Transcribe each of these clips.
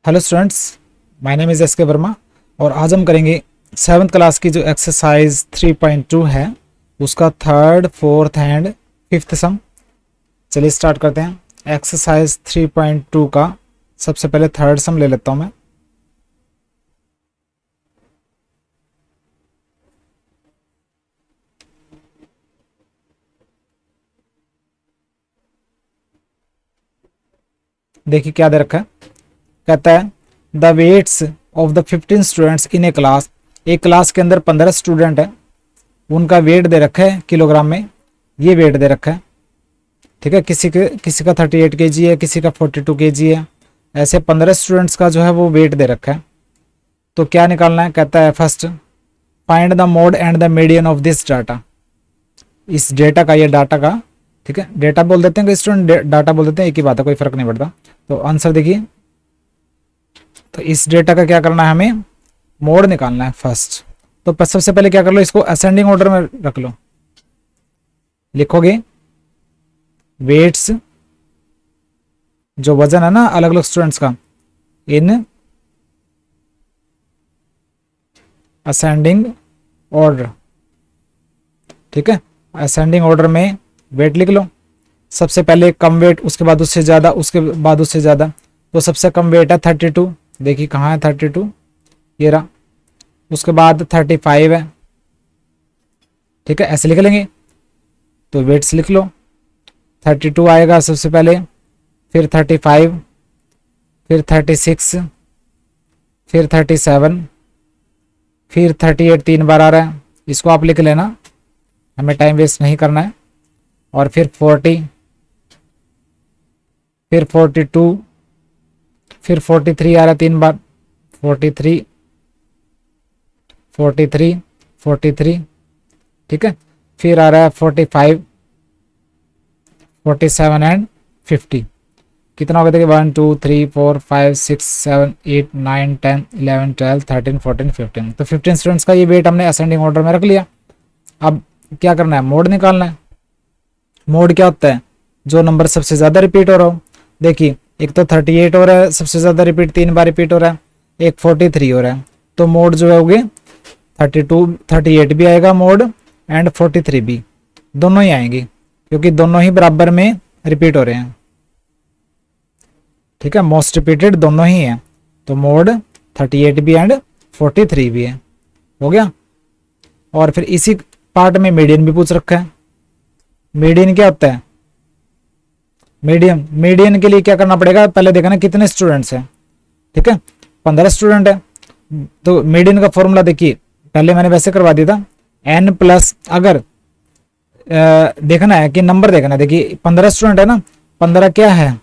Hello students, my name is S के वर्मा और आज हम करेंगे 7th क्लास की जो एक्सरसाइज 3.2 है उसका थर्ड, फोर्थ एंड फिफ्थ सम। चलिए स्टार्ट करते हैं। एक्सरसाइज 3.2 का सबसे पहले थर्ड सम ले लेता हूँ मैं। देखिए क्या दे रखा है। कहता है the weights of the 15 students in a class. एक क्लास के अंदर 15 स्टूडेंट है, उनका वेट दे रखा है किलोग्राम में। ये वेट दे रखा है, ठीक है। किसी का 38 kg है, किसी का 42 kg है। ऐसे 15 स्टूडेंट्स का जो है वो वेट दे रखा है। तो क्या निकालना है? कहता है first find the mode and the median of this data. इस डेटा का, ये डाटा का, ठीक है। डेटा बोल देते हैं कि स्टूडेंट डाटा बोल देते हैं, एक ही बात है, कोई फर्क नहीं पड़ता। तो आंसर देखिए, तो इस डेटा का क्या करना है, हमें मोड निकालना है फर्स्ट। तो सबसे पहले क्या कर लो, इसको असेंडिंग ऑर्डर में रख लो। लिखोगे वेट्स, जो वजन है ना अलग अलग स्टूडेंट्स का, इन असेंडिंग ऑर्डर, ठीक है। असेंडिंग ऑर्डर में वेट लिख लो। सबसे पहले कम वेट, उसके बाद उससे ज़्यादा, उसके बाद उससे ज़्यादा। तो सबसे कम वेट है 32। देखिए कहाँ है 32, ये रहा। उसके बाद 35 है, ठीक है। ऐसे लिख लेंगे। तो वेट्स लिख लो। 32 आएगा सबसे पहले, फिर 35, फिर 36, फिर 37, फिर 38 3 बार आ रहा है। इसको आप लिख लेना, हमें टाइम वेस्ट नहीं करना है। और फिर 40, फिर 42, फिर 43 आ रहा है 3 बार। 43, 43, 43, ठीक है। फिर आ रहा है 45, 47 एंड 50। कितना होगा देखिए, 1 2 3 4 5 6 7 8 9 10 11 12 13 14 15। तो 15 स्टूडेंट्स का ये वेट हमने असेंडिंग ऑर्डर में रख लिया। अब क्या करना है, मोड निकालना है। मोड क्या होता है? जो नंबर सबसे ज़्यादा रिपीट हो रहा हो। देखिए एक तो 38 हो रहा है सबसे ज़्यादा रिपीट, 3 बार रिपीट हो रहा है। एक 43 हो रहा है। तो मोड जो है होगे 32, 38 भी आएगा मोड, एंड 43 भी, दोनों ही आएंगे क्योंकि दोनों ही बराबर में रिपीट हो रहे हैं, ठीक है। मोस्ट रिपीटेड दोनों ही हैं। तो मोड 38 भी एंड 43 भी है। हो गया। और फिर इसी पार्ट में मीडियन भी पूछ रखा है। मीडियन क्या होता है? मीडियन के लिए क्या करना पड़ेगा, पहले देखना कितने स्टूडेंट्स हैं, ठीक है। 15 स्टूडेंट है। तो मीडियन का फॉर्मूला देखिए, पहले मैंने वैसे करवा दिया था, n प्लस, अगर देखना है कि नंबर देखना है। देखिए 15 स्टूडेंट है ना, 15 क्या है,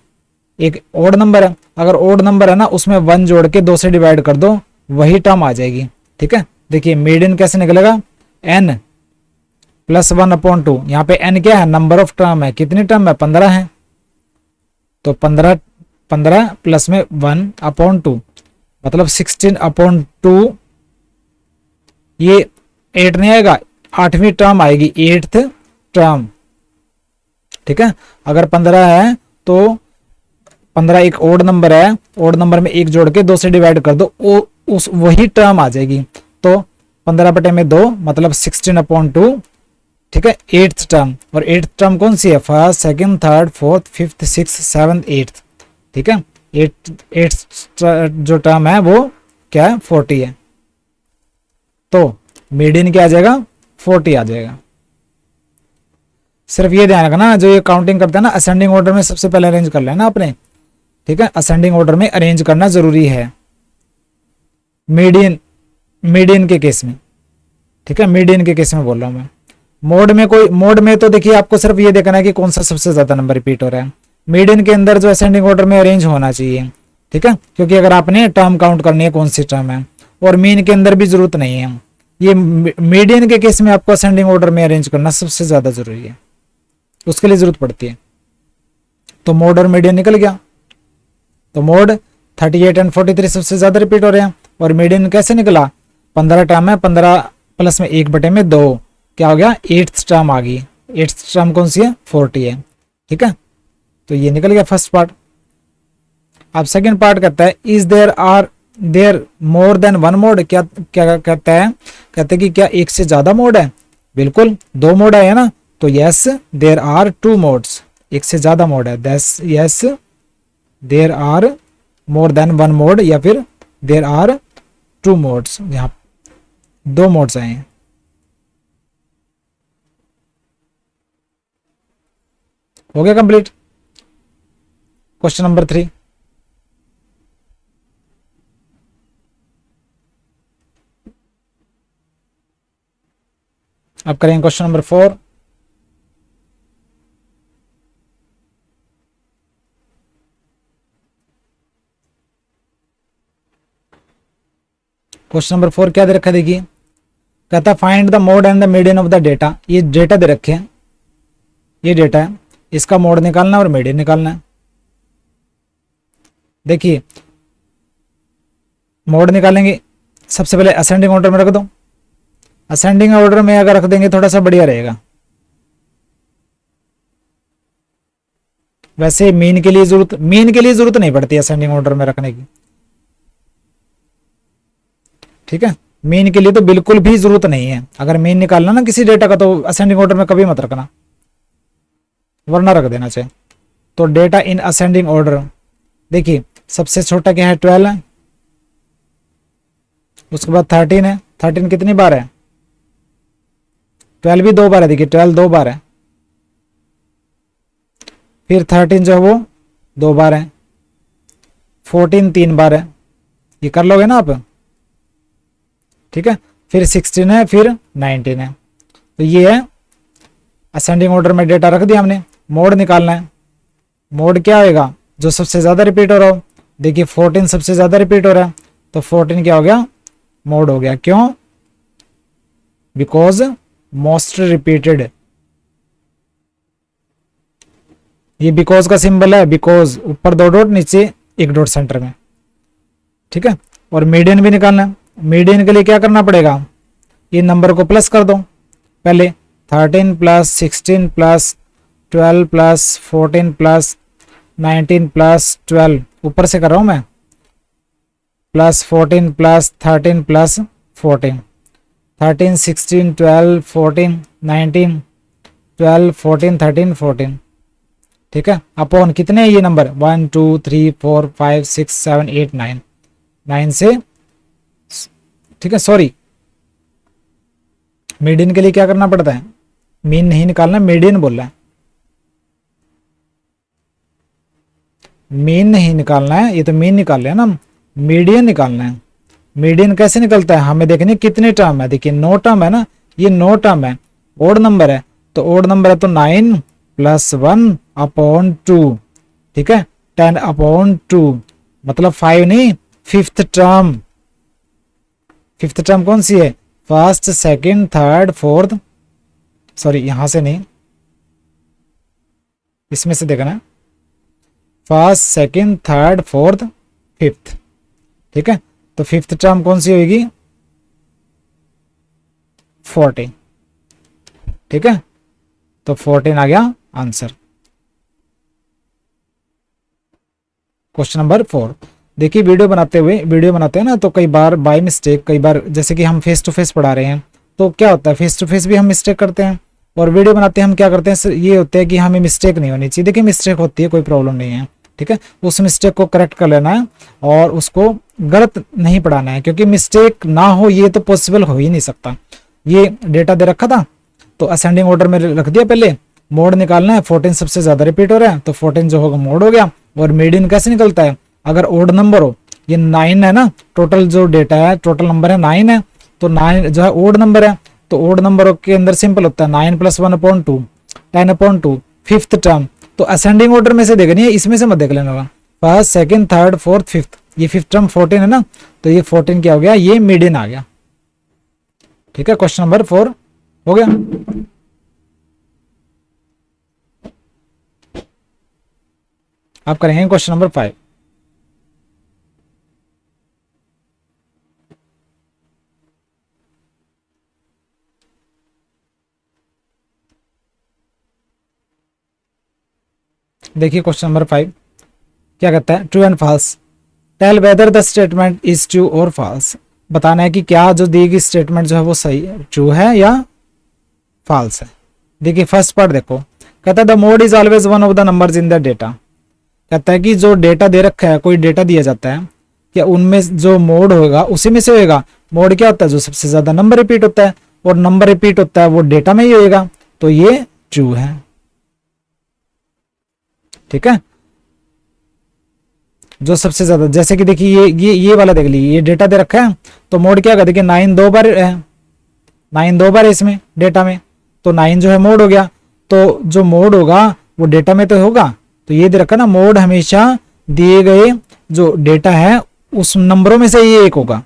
एक ओड नंबर है। अगर ओड नंबर है ना, उसमें 1 जोड़ के 2 से डिवाइड कर दो, वही टर्म आ जाएगी, ठीक है। देखिए मीडियन कैसे निकलेगा, n प्लस 1/2। यहाँ पे n क्या है, नंबर ऑफ टर्म है। कितनी टर्म है, 15 है। तो 15 प्लस में 1/2 मतलब 16/2। ये 8 नहीं आएगा, 8वीं टर्म आएगी, 8th टर्म, ठीक है। अगर 15 है तो 15 एक ओड नंबर है, ओड नंबर में 1 जोड़ के 2 से डिवाइड कर दो, वही टर्म आ जाएगी। तो 15/2 मतलब 16/2, ठीक है, 8th टर्म। और 8th टर्म कौन सी है, first, second, third, fourth, fifth, six, seventh, 8th, ठीक है। 8th जो टर्म है वो क्या है, 40 है। तो मीडियन क्या आ जाएगा, 40 आ जाएगा। सिर्फ ये ध्यान रखना, जो ये काउंटिंग करते हैं ना, असेंडिंग ऑर्डर में सबसे पहले अरेंज कर लेना आपने, ठीक है। असेंडिंग ऑर्डर में अरेंज करना जरूरी है मीडियन के केस में, ठीक है। मीडियन के केस में बोल रहा हूं मैं। मोड में तो देखिए आपको सिर्फ ये देखना है कि कौन सा सबसे ज्यादा नंबर रिपीट हो रहा है। मीडियन के अंदर जो असेंडिंग ऑर्डर में अरेंज होना चाहिए, ठीक है, क्योंकि अगर आपने टर्म काउंट करनी है कौन सी टर्म है। और मीन के अंदर भी जरूरत नहीं है। ये मीडियन के केस में आपको असेंडिंग ऑर्डर में अरेंज करना सबसे ज्यादा जरूरी है, उसके लिए जरूरत पड़ती है। तो मोड और मीडियन निकल गया। तो मोड 38 एंड 43 सबसे ज्यादा रिपीट हो रहे हैं। और मीडियन कैसे निकला, 15 टर्म है, 15 प्लस में 1/2, क्या हो गया, 8th टर्म आ गई। 8th टर्म कौन सी है, 40 है, ठीक है। तो ये निकल गया फर्स्ट पार्ट। अब सेकंड पार्ट कहता है is there are there more than one mode, क्या क्या कहता है, कहते हैं कि क्या एक से ज्यादा मोड है, बिल्कुल दो मोड है ना, तो yes there are two modes, एक से ज्यादा मोड है, that's yes there are more than one mode, या फिर देयर आर टू मोड्स, यहाँ दो मोड्स हैं। हो गया कंप्लीट। क्वेश्चन नंबर 3, अब करेंगे क्वेश्चन नंबर 4। क्वेश्चन नंबर 4 क्या दे रखा है, देखिए कहता find the mode and the median of the data. ये डेटा दे रखे हैं, ये डेटा है, इसका मोड निकालना है और मीडियन निकालना है। देखिए मोड निकालेंगे, सबसे पहले असेंडिंग ऑर्डर में रख दो, असेंडिंग ऑर्डर में अगर रख देंगे थोड़ा सा बढ़िया रहेगा। वैसे मीन के लिए जरूरत नहीं पड़ती असेंडिंग ऑर्डर में रखने की, ठीक है, मीन के लिए तो बिल्कुल भी जरूरत नहीं है। अगर मीन निकालना ना किसी डेटा का तो असेंडिंग ऑर्डर में कभी मत रखना, वरना रख देना चाहिए। तो डेटा इन असेंडिंग ऑर्डर, देखिए सबसे छोटा क्या है 12 है, उसके बाद 13 है, 13 कितनी बार है, 12 भी 2 बार है, देखिए 12 2 बार है, फिर 13 जो है वो 2 बार है, 14 3 बार है, ये कर लोगे ना आप, ठीक है, फिर 16 है, फिर 19 है। तो ये है असेंडिंग ऑर्डर में डेटा रख दिया हमने। मोड निकालना है, मोड क्या होएगा, जो सबसे ज्यादा रिपीट हो रहा हो। देखिए 14 सबसे ज्यादा रिपीट हो रहा है, तो 14 क्या हो गया, मोड हो गया। क्यों, बिकॉज मोस्ट रिपीटेड, ये बिकॉज का सिंबल है, बिकॉज ऊपर 2 डॉट नीचे 1 डॉट सेंटर में, ठीक है। और मीडियन भी निकालना है, मीडियन के लिए क्या करना पड़ेगा, ये नंबर को प्लस कर दो पहले, 13 plus 16 plus 12 plus 14 plus 19 plus 12, ऊपर से कर रहा हूं मैं, प्लस 14 प्लस 13 प्लस 14, 13 16 12 14 19 12 14 13 14, ठीक है। अपॉन कितने हैं ये नंबर, 1 2 3 4 5 6 7 8 9, 9 से, ठीक है, सॉरी मीडियन के लिए क्या करना पड़ता है, मीन नहीं निकालना, मीडियन बोल रहा है, मीन नहीं निकालना है, ये तो मीन निकाल लिया ना, मीडियन निकालना है। मीडियन कैसे निकलता है, हमें देखने कितने टर्म है, देखिए 9 टर्म है ना, ये 9 टर्म है, ओड नंबर है, तो ओड नंबर है तो 9 प्लस 1 अपॉन 2, ठीक है, 10 अपॉन 2, मतलब 5 नहीं, फिफ्थ टर्म। फिफ्थ टर्म कौन सी है, first second third fourth, sorry यहां से नहीं, इसमें से देखना, first second third fourth fifth, ठीक है। तो फिफ्थ टर्म कौन सी होगी, 14, ठीक है, तो 14 आ गया आंसर। क्वेश्चन नंबर 4, देखिए वीडियो बनाते हैं ना, तो कई बार बाय मिस्टेक, कई बार जैसे कि हम फेस टू फेस पढ़ा रहे हैं तो क्या होता है, फेस टू फेस भी हम मिस्टेक करते हैं, और वीडियो बनाते हैं हम क्या करते हैं, ये होता है कि हमें मिस्टेक नहीं होनी चाहिए। देखिए मिस्टेक होती है, कोई प्रॉब्लम नहीं है, ठीक है, उस मिस्टेक को करेक्ट कर लेना है और उसको गलत नहीं पढ़ाना है, क्योंकि मिस्टेक ना हो ये तो पॉसिबल हो ही नहीं सकता। ये डेटा दे रखा था तो असेंडिंग ऑर्डर में रख दिया, पहले मोड निकालना है, 14 सबसे ज्यादा रिपीट हो रहा है, तो 14 जो होगा मोड हो गया। और मीडियन कैसे निकलता है, अगर ओड नंबर हो, ये 9 है ना, टोटल जो डेटा है, टोटल नंबर है 9 है, तो 9 जो है ओड नंबर है, तो ओड नंबर के अंदर सिंपल होता है 9 plus 1 upon 2 10 upon 2, fifth term. तो असेंडिंग ऑर्डर में से देखनी है, इसमें से मत देख लेना, first second third fourth fifth, ये फिफ्थ टर्म 14 है ना, तो ये 14 क्या हो गया, ये मीडियन आ गया, ठीक है। क्वेश्चन नंबर 4 हो गया। आप करेंगे क्वेश्चन नंबर 5। देखिए क्वेश्चन नंबर 5 क्या कहता है, true and false. Tell whether the statement is true और फॉल्स, बताना है कि क्या जो दी गई स्टेटमेंट जो है वो सही है, ट्रू है या फॉल्स है। देखिए फर्स्ट पार्ट देखो, कहता है the mode is always one of the numbers in the data. कहता है कि जो डेटा दे रखा है, कोई डेटा दिया जाता है, क्या उनमें जो मोड होगा उसी में से होएगा। मोड क्या होता है, जो सबसे ज्यादा नंबर रिपीट होता है, और नंबर रिपीट होता है वो डेटा में ही होएगा, तो ये ट्रू है। ठीक है, जो सबसे ज्यादा, जैसे कि देखिए ये वाला देख लीजिए, ये डेटा दे रखा है, तो मोड क्या होगा, देखिए 9 दो बार है, 9 दो बार है इसमें डेटा में, तो 9 जो है मोड हो गया। तो जो मोड होगा वो डेटा में तो होगा, तो ये दे रखा ना, मोड हमेशा दिए गए जो डेटा है उस नंबरों में से ही एक होगा।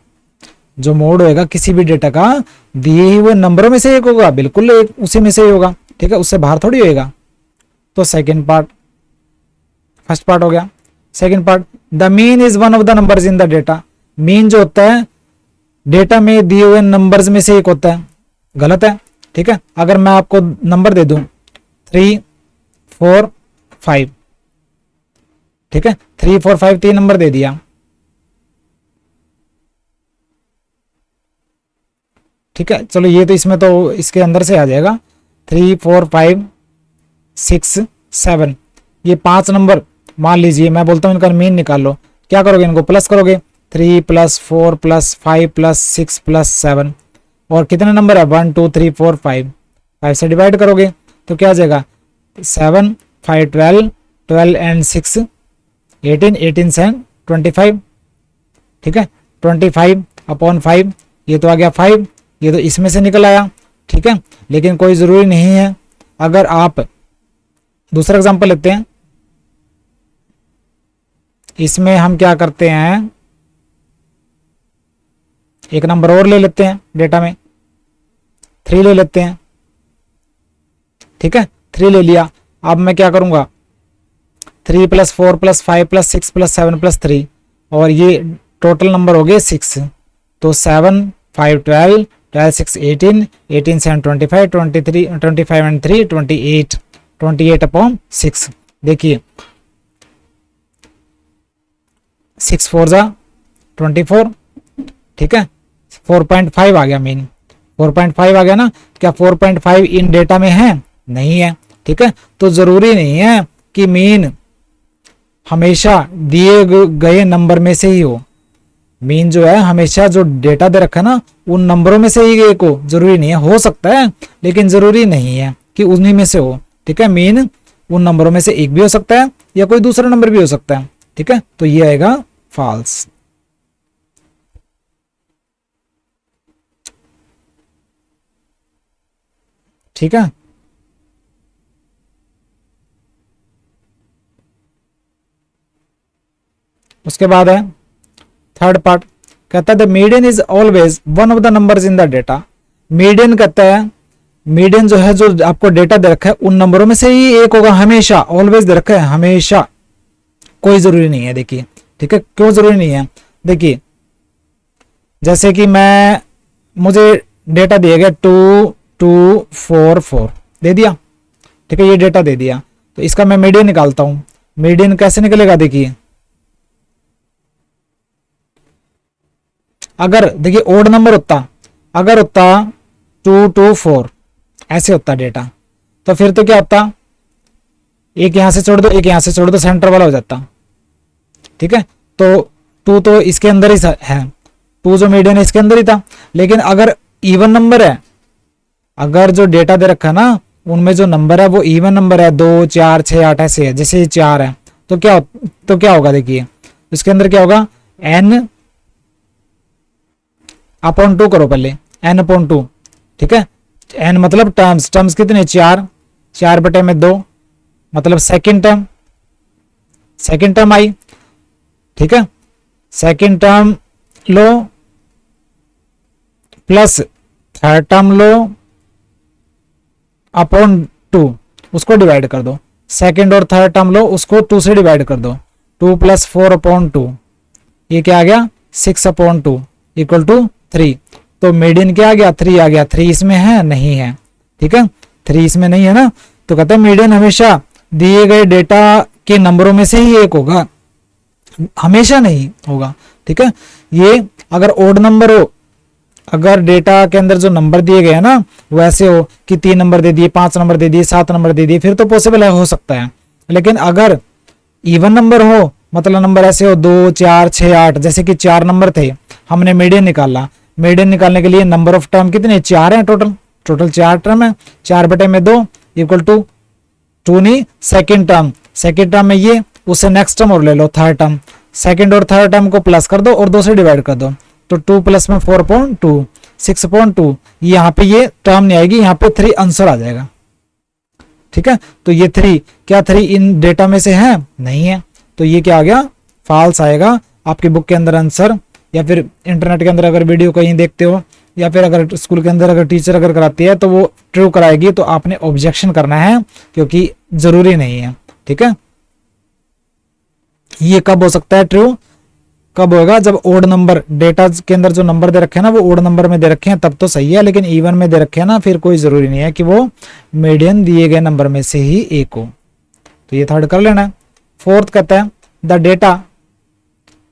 जो मोड होएगा किसी भी डेटा का, दिए हुए नंबरों में से एक होगा, बिल्कुल एक उसी में से ही होगा। ठीक है, उससे बाहर थोड़ी होएगा। तो सेकंड पार्ट, फर्स्ट पार्ट हो गया। Second part, the mean is one of the numbers in the data. Mean जो होता है डेटा में दिए हुए नंबर्स में से एक होता है, गलत है। ठीक है, अगर मैं आपको नंबर दे दूं 3 4 5, ठीक है, 3 4 5 3 नंबर दे दिया। ठीक है, चलो ये तो इसमें तो इसके अंदर से आ जाएगा, 3 4 5 6 7, ये 5 नंबर मान लीजिए। मैं बोलता हूं इनका मीन निकाल लो, क्या करोगे, इनको प्लस करोगे, 3 + 4 + 5 + 6 + 7, और कितने नंबर है, 1 2 3 4 5, 5 से डिवाइड करोगे तो क्या आ जाएगा, 7 5 12, 12 एंड 6 18, 18 से 25। ठीक है, 25/5, ये तो आ गया 5, ये तो इसमें से निकल आया। ठीक है, लेकिन कोई जरूरी नहीं है। अगर आप दूसरा एग्जांपल लेते हैं, इसमें हम क्या करते हैं, एक नंबर और ले लेते हैं, डेटा में 3 ले लेते हैं। ठीक है, 3 ले लिया। अब मैं क्या करूंगा, 3 + 4 + 5 + 6 + 7 + 3, और ये टोटल नंबर हो गए 6। तो 7 5 12, 12 6 18, 18 7 25, 23 25 एंड 3 28, 28/6। देखिए 6 4 जा 24। ठीक है, 4.5 आ गया, मीन 4.5 आ गया ना। क्या 4.5 इन डेटा में है, नहीं है। ठीक है, तो जरूरी नहीं है कि मीन हमेशा दिए गए नंबर में से ही हो। मीन जो है हमेशा जो डेटा दे रखा है ना, उन नंबरों में से ही एक हो, जरूरी नहीं है। हो सकता है लेकिन जरूरी नहीं है कि उन्हीं में से हो। ठीक है, मीन उन नंबरों में से एक भी हो सकता है या कोई दूसरा नंबर भी हो सकता है। ठीक है, तो ये आएगा फॉल्स। ठीक है, उसके बाद है थर्ड पार्ट, कहता है the median is always one of the numbers in the data. Median कहता है, मीडियन जो है जो आपको डेटा दे रखा है उन नंबरों में से ही एक होगा, हमेशा, ऑलवेज दे रखा है हमेशा, कोई जरूरी नहीं है। देखिए, ठीक है, क्यों जरूरी नहीं है, देखिए जैसे कि मुझे डेटा दिया गया 2 2 4 4 दे दिया। ठीक है, ये डेटा दे दिया, तो इसका मैं मीडियन निकालता हूं। मीडियन कैसे निकलेगा, देखिए अगर देखिए ओड नंबर होता, अगर होता 2 2 4 ऐसे होता डेटा, तो फिर तो क्या होता, एक यहां से छोड़ दो, एक यहां से छोड़ दो, सेंटर वाला हो जाता। ठीक है, तो 2 तो इसके अंदर ही है, 2 जो मीडियन है इसके अंदर ही था। लेकिन अगर इवन नंबर है, अगर जो डेटा दे रखा है ना उनमें जो नंबर है वो इवन नंबर है, 2 4 6 8 ऐसे है, जैसे 4 है, तो क्या होगा, देखिए इसके अंदर क्या होगा, n/2 करो पहले, n/2। ठीक है, n मतलब टर्म्स कितने, 4, 4/2 मतलब सेकंड टर्म आई। ठीक है, सेकंड टर्म लो प्लस थर्ड टर्म लो /2, उसको डिवाइड कर दो। सेकंड और थर्ड टर्म लो, उसको 2 से डिवाइड कर दो, 2 + 4/2, ये क्या आ गया, 6/2 = 3। तो मीडियन क्या आ गया, 3 आ गया। 3 इसमें है, नहीं है। ठीक है, 3 इसमें नहीं है ना, तो कहते हैं मीडियन हमेशा दिए गए डेटा के नंबरों में से ही एक होगा। हमेशा नहीं होगा। ठीक है, ये अगर ओड नंबर हो, अगर डेटा के अंदर जो नंबर दिए गए हैं ना वैसे हो कि 3 नंबर दे दिए, 5 नंबर दे दिए, 7 नंबर दे दिए, फिर तो पॉसिबल है, हो सकता है। लेकिन अगर इवन नंबर हो, मतलब नंबर ऐसे हो 2 4 6 8, जैसे कि 4 नंबर थे, हमने मीडियन निकाला, मीडियन निकालने के लिए नंबर ऑफ टर्म कितने, 4 है टोटल 4 टर्म है, 4 बटे में 2 इक्वल टू 2 नहीं, सेकेंड टर्म में ये, उससे नेक्स्ट टर्म और ले लो थर्ड टर्म, सेकेंड और थर्ड टर्म को प्लस कर दो और 2 से डिवाइड कर दो, तो 2 प्लस में 4.2 6.2, यहाँ पे ये टर्म नहीं आएगी, यहाँ पे 3 आंसर आ जाएगा। ठीक है, तो ये 3 क्या 3 इन डेटा में से है, नहीं है, तो ये क्या आ गया, फॉल्स आएगा। आपकी बुक के अंदर आंसर, या फिर इंटरनेट के अंदर अगर वीडियो कहीं देखते हो, या फिर अगर स्कूल के अंदर अगर टीचर अगर कराती है तो वो ट्रू कराएगी, तो आपने ऑब्जेक्शन करना है, क्योंकि जरूरी नहीं है। ठीक है, ये कब हो सकता है ट्रू, कब होगा, जब ओड नंबर, डेटा के अंदर जो नंबर दे रखे हैं ना वो ओड नंबर में दे रखे हैं तब तो सही है, लेकिन इवन में दे रखे हैं ना, फिर कोई जरूरी नहीं है कि वो मीडियन दिए गए नंबर में से ही एक हो। तो ये थर्ड कर लेना। फोर्थ कहता है द डेटा,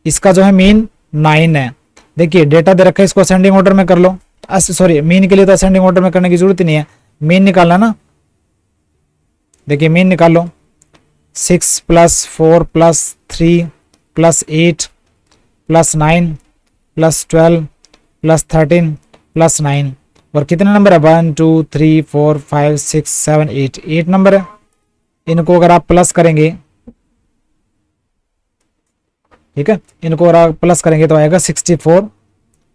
इसका जो है मीन 9 है। देखिए डेटा दे रखा है, इसको असेंडिंग ऑर्डर में कर लो, सॉरी मीन के लिए तो असेंडिंग ऑर्डर में करने की जरूरत ही नहीं है, मीन निकालना ना। देखिए मीन निकाल लो, 6 + 4 + 3 + 8 + 9 + 12 + 13 + 9, और कितने नंबर है, 1 2 3 4 5 6 7 8, 8 नंबर है। इनको अगर आप प्लस करेंगे, ठीक है, इनको अगर आप प्लस करेंगे तो आएगा 64,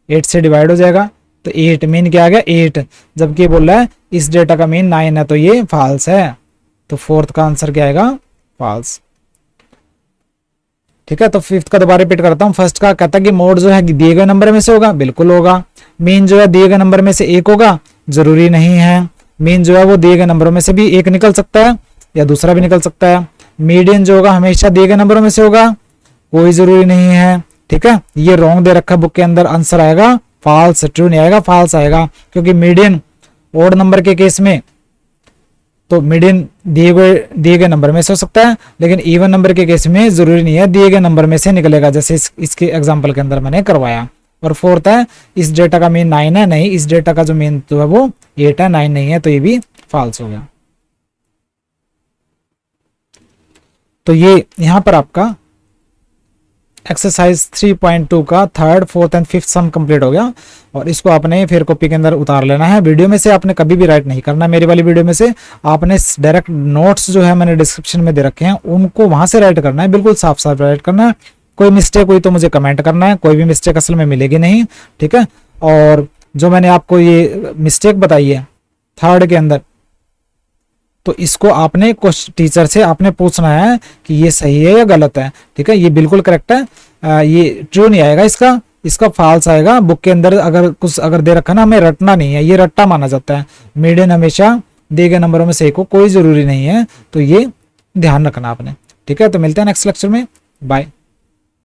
8 से डिवाइड हो जाएगा, तो 8 मीन क्या आ गया 8, जबकि बोल रहा है इस डेटा का मीन 9 है, तो ये फॉल्स है। तो फोर्थ का आंसर क्या आएगा, फॉल्स। ठीक है, तो फिफ्थ का दोबारा रिपीट करता हूं। फर्स्ट का कहता है कि मोड जो है दिए गए नंबर में से होगा, बिल्कुल होगा। मीन जो है दिए गए नंबर में से एक होगा, जरूरी नहीं है। मीन जो है वो दिए गए नंबरों में से भी एक निकल सकता है या दूसरा भी निकल सकता है। मीडियन जो होगा हमेशा दिए गए नंबरों में से होगा, कोई जरूरी नहीं है। ठीक है, ये रॉन्ग दे रखा बुक के अंदर, आंसर आएगा फॉल्स, ट्रू नहीं आएगा, फॉल्स आएगा, क्योंकि मीडियन ओड नंबर के केस में तो मीडियन दिए गए नंबर में से हो सकता है, लेकिन इवन नंबर के केस में जरूरी नहीं है दिए गए नंबर में से निकलेगा, जैसे इसके एग्जांपल के अंदर मैंने करवाया। और फोर्थ है इस डेटा का मीन 9 है, नहीं, इस डेटा का जो मीन जो है वो 8 है, 9 नहीं है, तो ये भी फॉल्स हो गया। तो ये यहां पर आपका एक्सरसाइज 3.2 का third, fourth and fifth sum complete हो गया, और इसको आपने फिर कॉपी के अंदर उतार लेना है। वीडियो में से आपने कभी भी राइट नहीं करना, मेरी वाली वीडियो में से आपने डायरेक्ट नोट्स जो है मैंने डिस्क्रिप्शन में दे रखे हैं उनको वहां से राइट करना है, बिल्कुल साफ साफ राइट करना है। कोई मिस्टेक हुई तो मुझे कमेंट करना है, कोई भी मिस्टेक असल में मिलेगी नहीं। ठीक है, और जो मैंने आपको ये मिस्टेक बताई है थर्ड के अंदर, तो इसको आपने टीचर से आपने पूछना है कि ये सही है या गलत है। ठीक है, ये बिल्कुल करेक्ट है, ये ट्रू नहीं आएगा, इसका फॉल्स आएगा। बुक के अंदर अगर कुछ अगर दे रखा ना, हमें रटना नहीं है, ये रट्टा माना जाता है। मीडियन हमेशा दिए गए नंबरों में से एक को, कोई जरूरी नहीं है, तो ये ध्यान रखना आपने। ठीक है, तो मिलते हैं नेक्स्ट लेक्चर में, बाय।